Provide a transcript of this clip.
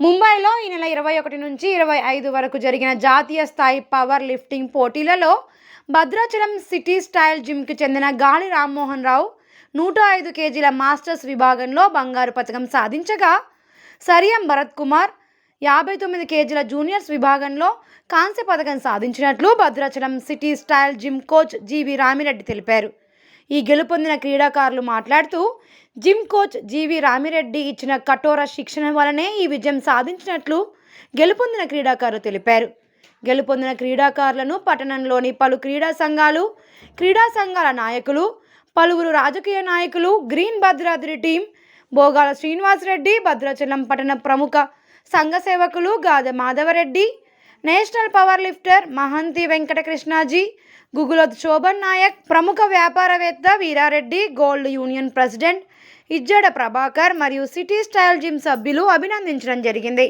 ముంబైలో ఈ నెల 21 నుంచి 25 వరకు జరిగిన జాతీయ స్థాయి పవర్ లిఫ్టింగ్ పోటీలలో భద్రాచలం సిటీ స్టైల్ జిమ్కి చెందిన గాలి రామ్మోహన్ రావు 105 కేజీల మాస్టర్స్ విభాగంలో బంగారు పతకం సాధించగా, సరియం భరత్ కుమార్ 59 కేజీల జూనియర్స్ విభాగంలో కాంస్య పతకం సాధించినట్లు Bhadrachalam city style gym coach G V Ramireddy తెలిపారు. ఈ గెలుపొందిన క్రీడాకారులు మాట్లాడుతూ, జిమ్ కోచ్ జీవి రామిరెడ్డి ఇచ్చిన కఠోర శిక్షణ వలనే ఈ విజయం సాధించినట్లు గెలుపొందిన క్రీడాకారులు తెలిపారు. గెలుపొందిన క్రీడాకారులను పట్టణంలోని పలు క్రీడా సంఘాల నాయకులు, పలువురు రాజకీయ నాయకులు, గ్రీన్ భద్రాద్రి టీం, బోగాల శ్రీనివాసరెడ్డి, భద్రాచలం పట్టణ ప్రముఖ సంఘ సేవకులు Gade Madhavareddy, national power lifter Mahanthi Venkatakrishnaji, Guguloth Shobhan Naik, ప్రముఖ వ్యాపారవేత్త Veerareddy, gold union president Izzada Prabhakar మరియు సిటీ స్టైల్ జిమ్ సభ్యులు అభినందించడం జరిగింది.